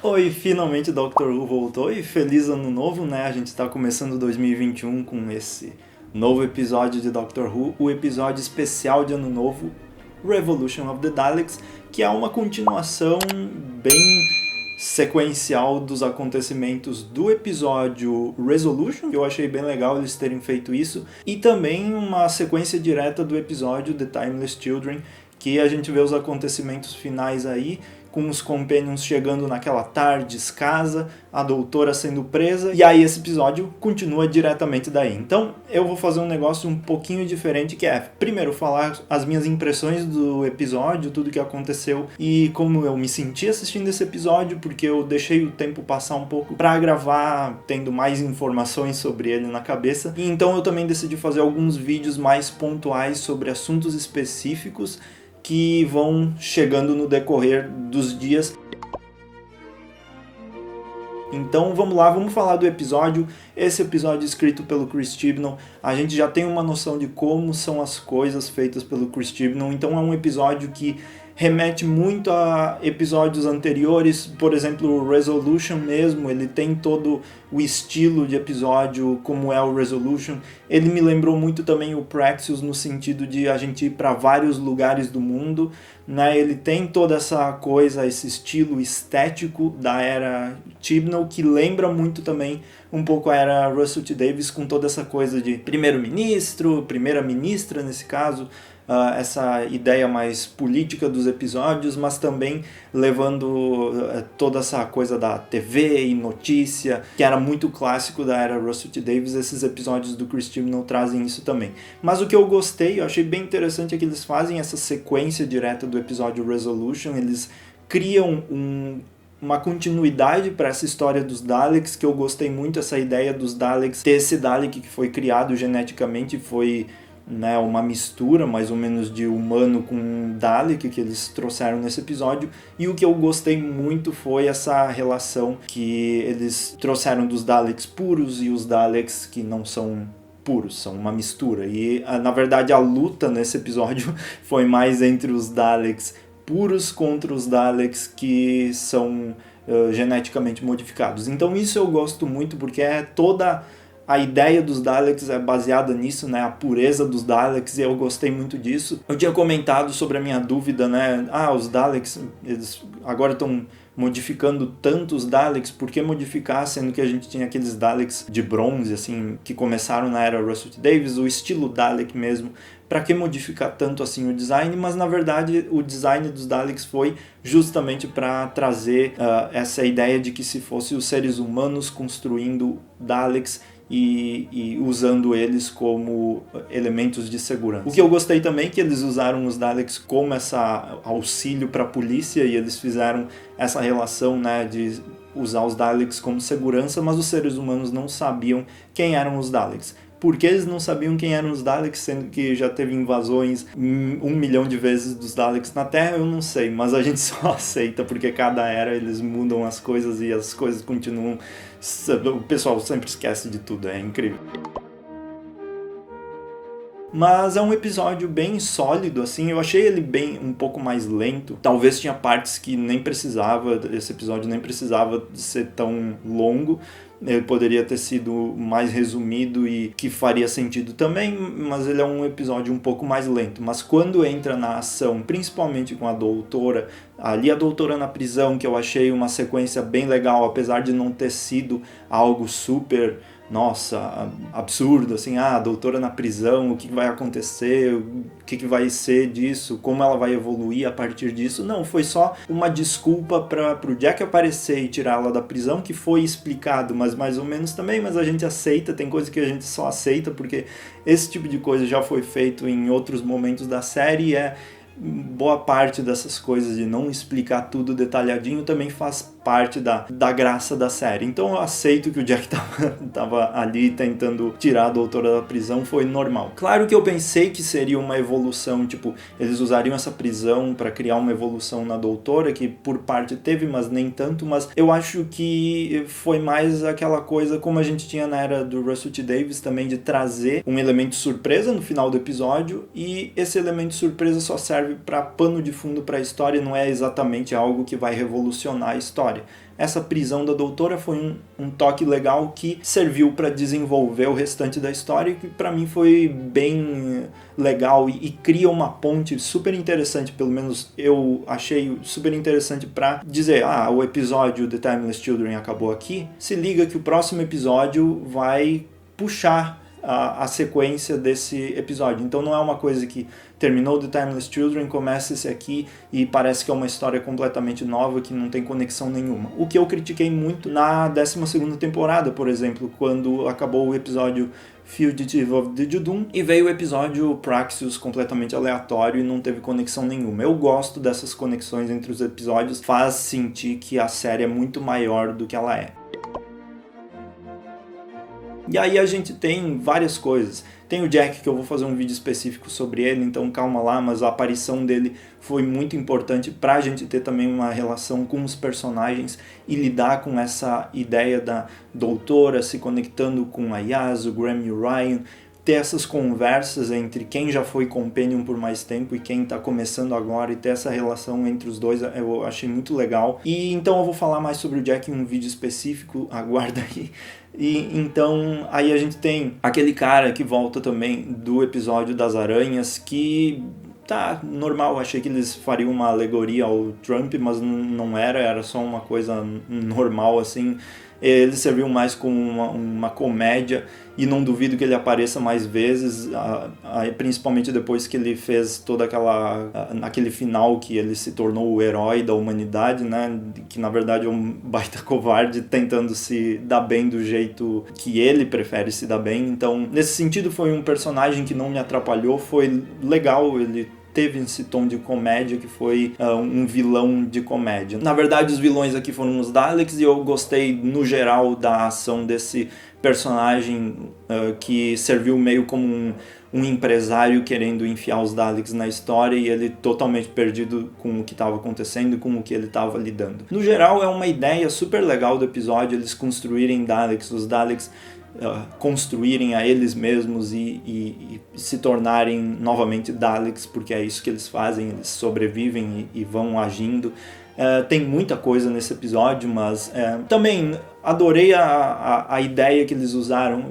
Oi, finalmente o Doctor Who voltou e feliz ano novo, né? A gente está começando 2021 com esse novo episódio de Doctor Who, o episódio especial de ano novo, Revolution of the Daleks, que é uma continuação bem sequencial dos acontecimentos do episódio Resolution, que eu achei bem legal eles terem feito isso, e também uma sequência direta do episódio The Timeless Children, que a gente vê os acontecimentos finais aí, com os Companions chegando naquela TARDIS casa, a doutora sendo presa, e aí esse episódio continua diretamente daí. Então eu vou fazer um negócio um pouquinho diferente, que é, primeiro, falar as minhas impressões do episódio, tudo que aconteceu e como eu me senti assistindo esse episódio, porque eu deixei o tempo passar um pouco para gravar, tendo mais informações sobre ele na cabeça. E então eu também decidi fazer alguns vídeos mais pontuais sobre assuntos específicos que vão chegando no decorrer dos dias. Então vamos lá, vamos falar do episódio. Esse episódio escrito pelo Chris Chibnall, a gente já tem uma noção de como são as coisas feitas pelo Chris Chibnall, então é um episódio que remete muito a episódios anteriores, por exemplo, o Resolution mesmo, ele tem todo o estilo de episódio como é o Resolution. Ele me lembrou muito também o Praxeus no sentido de a gente ir para vários lugares do mundo, né? Ele tem toda essa coisa, esse estilo estético da era Chibnall, que lembra muito também um pouco a era Russell T Davies, com toda essa coisa de primeiro-ministro, primeira-ministra nesse caso, essa ideia mais política dos episódios, mas também levando toda essa coisa da TV e notícia, que era muito clássico da era Russell T Davies. Esses episódios do Chris Chibnall trazem isso também. Mas o que eu gostei, eu achei bem interessante, é que eles fazem essa sequência direta do episódio Resolution, eles criam uma continuidade para essa história dos Daleks, que eu gostei muito, essa ideia dos Daleks, ter esse Dalek que foi criado geneticamente, foi, né, uma mistura mais ou menos de humano com Dalek que eles trouxeram nesse episódio. E o que eu gostei muito foi essa relação que eles trouxeram dos Daleks puros e os Daleks que não são puros, são uma mistura. E na verdade a luta nesse episódio foi mais entre os Daleks puros contra os Daleks que são geneticamente modificados. Então isso eu gosto muito, porque é toda a ideia dos Daleks é baseada nisso, né? A pureza dos Daleks, e eu gostei muito disso. Eu tinha comentado sobre a minha dúvida, né? Os Daleks, eles agora estão modificando tantos Daleks, por que modificar, sendo que a gente tinha aqueles Daleks de bronze, assim, que começaram na era Russell T Davies, o estilo Dalek mesmo, para que modificar tanto assim o design? Mas na verdade o design dos Daleks foi justamente para trazer essa ideia de que se fosse os seres humanos construindo Daleks e usando eles como elementos de segurança. O que eu gostei também é que eles usaram os Daleks como essa auxílio para a polícia, e eles fizeram essa relação, né, de usar os Daleks como segurança, mas os seres humanos não sabiam quem eram os Daleks. Por que eles não sabiam quem eram os Daleks, sendo que já teve invasões 1 milhão de vezes dos Daleks na Terra? Eu não sei, mas a gente só aceita, porque cada era eles mudam as coisas e as coisas continuam. O pessoal sempre esquece de tudo, é incrível. Mas é um episódio bem sólido, assim, eu achei ele bem um pouco mais lento. Talvez tinha partes que nem precisava, esse episódio nem precisava de ser tão longo. Ele poderia ter sido mais resumido e que faria sentido também, mas ele é um episódio um pouco mais lento. Mas quando entra na ação, principalmente com a doutora, ali a doutora na prisão, que eu achei uma sequência bem legal, apesar de não ter sido algo super, nossa, absurdo, assim, a doutora na prisão, o que vai acontecer, o que vai ser disso, como ela vai evoluir a partir disso. Não, foi só uma desculpa para o Jack aparecer e tirá-la da prisão, que foi explicado, mas mais ou menos também, mas a gente aceita, tem coisa que a gente só aceita, porque esse tipo de coisa já foi feito em outros momentos da série, e boa parte dessas coisas de não explicar tudo detalhadinho também faz parte da graça da série. Então eu aceito que o Jack tava ali tentando tirar a doutora da prisão, foi normal. Claro que eu pensei que seria uma evolução, tipo, eles usariam essa prisão para criar uma evolução na doutora, que por parte teve, mas nem tanto, mas eu acho que foi mais aquela coisa como a gente tinha na era do Russell T Davies também, de trazer um elemento surpresa no final do episódio, e esse elemento surpresa só serve para pano de fundo para a história, não é exatamente algo que vai revolucionar a história. essa prisão da doutora foi um toque legal que serviu para desenvolver o restante da história, que para mim foi bem legal e cria uma ponte super interessante, pelo menos eu achei super interessante para dizer, o episódio The Timeless Children acabou aqui, se liga que o próximo episódio vai puxar a sequência desse episódio. Então não é uma coisa que terminou The Timeless Children, começa esse aqui e parece que é uma história completamente nova que não tem conexão nenhuma. O que eu critiquei muito na 12ª temporada, por exemplo, quando acabou o episódio Fugitive of the Judum e veio o episódio Praxeus completamente aleatório e não teve conexão nenhuma. Eu gosto dessas conexões entre os episódios, faz sentir que a série é muito maior do que ela é. E aí a gente tem várias coisas. Tem o Jack, que eu vou fazer um vídeo específico sobre ele, então calma lá, mas a aparição dele foi muito importante pra gente ter também uma relação com os personagens e lidar com essa ideia da doutora se conectando com a Yaz, o Graham e o Ryan, ter essas conversas entre quem já foi companion por mais tempo e quem tá começando agora e ter essa relação entre os dois, eu achei muito legal. E então eu vou falar mais sobre o Jack em um vídeo específico, aguarda aí. E então aí a gente tem aquele cara que volta também do episódio das aranhas, que tá normal, achei que eles fariam uma alegoria ao Trump, mas não era só uma coisa normal assim. Ele serviu mais como uma comédia e não duvido que ele apareça mais vezes, principalmente depois que ele fez toda aquele final que ele se tornou o herói da humanidade, né? Que na verdade é um baita covarde tentando se dar bem do jeito que ele prefere se dar bem. Então, nesse sentido, foi um personagem que não me atrapalhou, foi legal, ele teve esse tom de comédia que foi um vilão de comédia. Na verdade, os vilões aqui foram os Daleks e eu gostei, no geral, da ação desse personagem que serviu meio como um empresário querendo enfiar os Daleks na história e ele totalmente perdido com o que estava acontecendo e com o que ele estava lidando. No geral, é uma ideia super legal do episódio, eles construírem Daleks, os Daleks construírem a eles mesmos e se tornarem novamente Daleks, porque é isso que eles fazem, eles sobrevivem e vão agindo. Tem muita coisa nesse episódio, mas também adorei a ideia que eles usaram.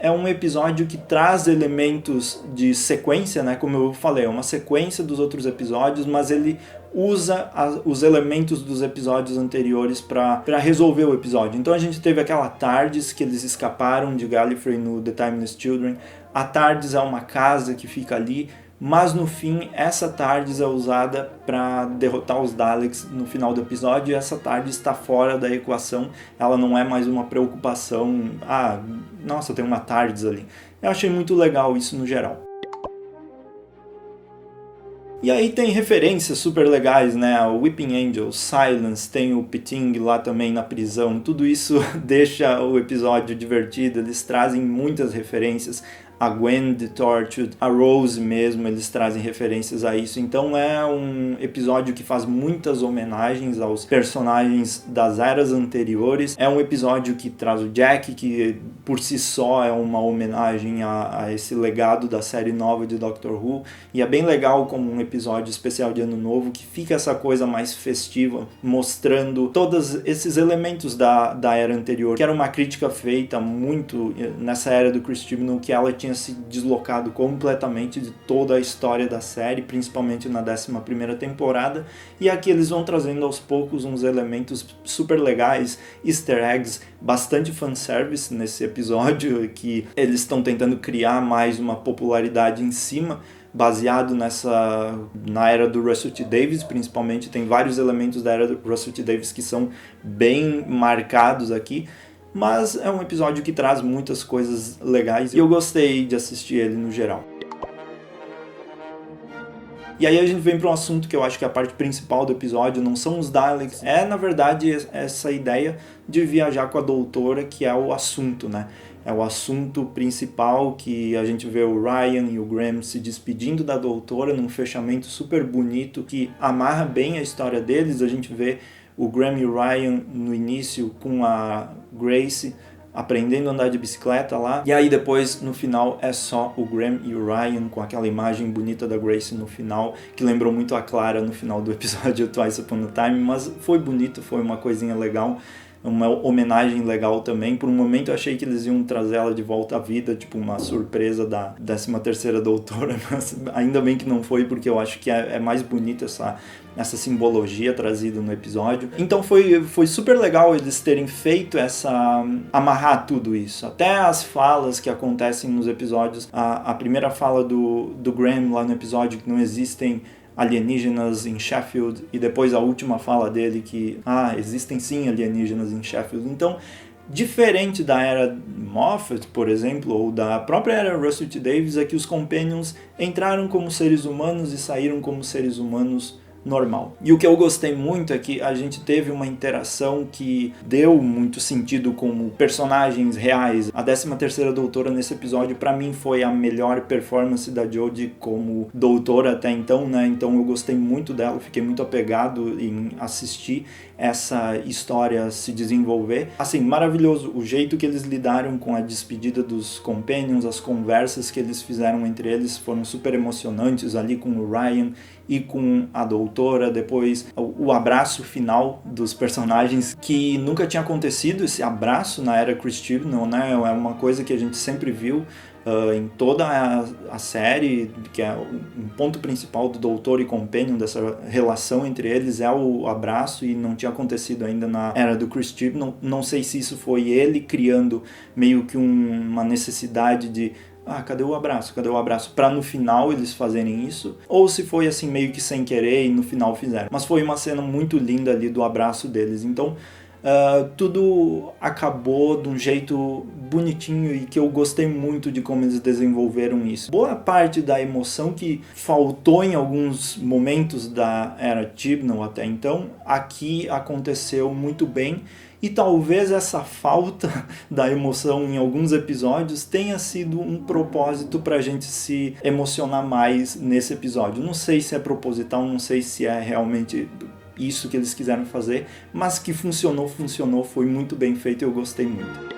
É um episódio que traz elementos de sequência, né? Como eu falei, é uma sequência dos outros episódios, mas ele usa os elementos dos episódios anteriores para resolver o episódio. Então a gente teve aquela TARDIS que eles escaparam de Gallifrey no The Timeless Children. A TARDIS é uma casa que fica ali, mas no fim essa TARDIS é usada para derrotar os Daleks no final do episódio e essa TARDIS está fora da equação, ela não é mais uma preocupação, nossa, tem uma TARDIS ali. Eu achei muito legal isso no geral. E aí tem referências super legais, né? O Weeping Angel, Silence, tem o Piting lá também na prisão. Tudo isso deixa o episódio divertido, eles trazem muitas referências. A Gwen de Torchwood, a Rose mesmo, eles trazem referências a isso. Então é um episódio que faz muitas homenagens aos personagens das eras anteriores. É um episódio que traz o Jack, que por si só é uma homenagem a esse legado da série nova de Doctor Who. E é bem legal como um episódio especial de Ano Novo, que fica essa coisa mais festiva, mostrando todos esses elementos da era anterior, que era uma crítica feita muito nessa era do Chris Chibnall, que ela tinha se deslocado completamente de toda a história da série, principalmente na 11ª temporada, e aqui eles vão trazendo aos poucos uns elementos super legais, easter eggs, bastante fanservice nesse episódio, que eles estão tentando criar mais uma popularidade em cima, baseado na era do Russell T Davies, principalmente, tem vários elementos da era do Russell T Davies que são bem marcados aqui, mas é um episódio que traz muitas coisas legais e eu gostei de assistir ele no geral. E aí a gente vem para um assunto que eu acho que é a parte principal do episódio, não são os Daleks, na verdade essa ideia de viajar com a doutora, que é o assunto, né? É o assunto principal, que a gente vê o Ryan e o Graham se despedindo da doutora num fechamento super bonito que amarra bem a história deles. A gente vê o Graham e o Ryan no início com a Grace aprendendo a andar de bicicleta lá. E aí depois, no final, é só o Graham e o Ryan com aquela imagem bonita da Grace no final, que lembrou muito a Clara no final do episódio Twice Upon a Time, mas foi bonito, foi uma coisinha legal. Uma homenagem legal também. Por um momento eu achei que eles iam trazer ela de volta à vida, tipo uma surpresa da 13ª doutora, mas ainda bem que não foi, porque eu acho que é mais bonita essa simbologia trazida no episódio. Então foi super legal eles terem feito amarrar tudo isso. Até as falas que acontecem nos episódios, a primeira fala do Graham lá no episódio, que não existem alienígenas em Sheffield, e depois a última fala dele que existem sim alienígenas em Sheffield. Então, diferente da era Moffat, por exemplo, ou da própria era Russell T. Davies, é que os Companions entraram como seres humanos e saíram como seres humanos normal. E o que eu gostei muito é que a gente teve uma interação que deu muito sentido como personagens reais. A 13ª doutora nesse episódio, pra mim, foi a melhor performance da Jodie como doutora até então, né? Então eu gostei muito dela, fiquei muito apegado em assistir essa história se desenvolver. Assim, maravilhoso o jeito que eles lidaram com a despedida dos Companions, as conversas que eles fizeram entre eles foram super emocionantes ali com o Ryan e com a doutora. Depois o abraço final dos personagens, que nunca tinha acontecido esse abraço na era Chris Chibnall, né? É uma coisa que a gente sempre viu em toda a série, que é um ponto principal do doutor e companion, dessa relação entre eles, é o abraço, e não tinha acontecido ainda na era do Chris Chibnall. Não sei se isso foi ele criando meio que uma necessidade de cadê o abraço, pra no final eles fazerem isso, ou se foi assim meio que sem querer e no final fizeram. Mas foi uma cena muito linda ali do abraço deles. Então tudo acabou de um jeito bonitinho e que eu gostei muito de como eles desenvolveram isso. Boa parte da emoção que faltou em alguns momentos da era Chibnall até então, aqui aconteceu muito bem. E talvez essa falta da emoção em alguns episódios tenha sido um propósito pra gente se emocionar mais nesse episódio. Não sei se é proposital, não sei se é realmente isso que eles quiseram fazer, mas que funcionou, foi muito bem feito e eu gostei muito.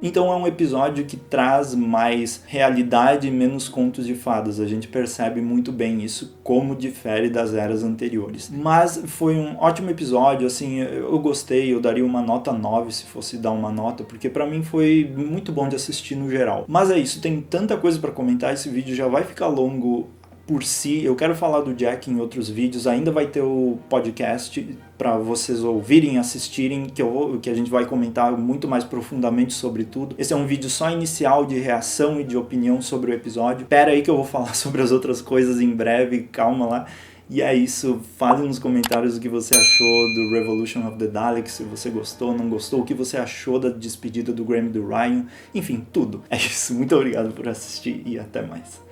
Então é um episódio que traz mais realidade e menos contos de fadas. A gente percebe muito bem isso, como difere das eras anteriores. Mas foi um ótimo episódio, assim, eu gostei, eu daria uma nota 9 se fosse dar uma nota, porque pra mim foi muito bom de assistir no geral. Mas é isso, tem tanta coisa pra comentar, esse vídeo já vai ficar longo por si. Eu quero falar do Jack em outros vídeos, ainda vai ter o podcast para vocês ouvirem, assistirem, que a gente vai comentar muito mais profundamente sobre tudo. Esse é um vídeo só inicial de reação e de opinião sobre o episódio. Espera aí que eu vou falar sobre as outras coisas em breve, calma lá. E é isso, fale nos comentários o que você achou do Revolution of the Daleks, se você gostou, não gostou, o que você achou da despedida do Graham e do Ryan, enfim, tudo. É isso, muito obrigado por assistir e até mais.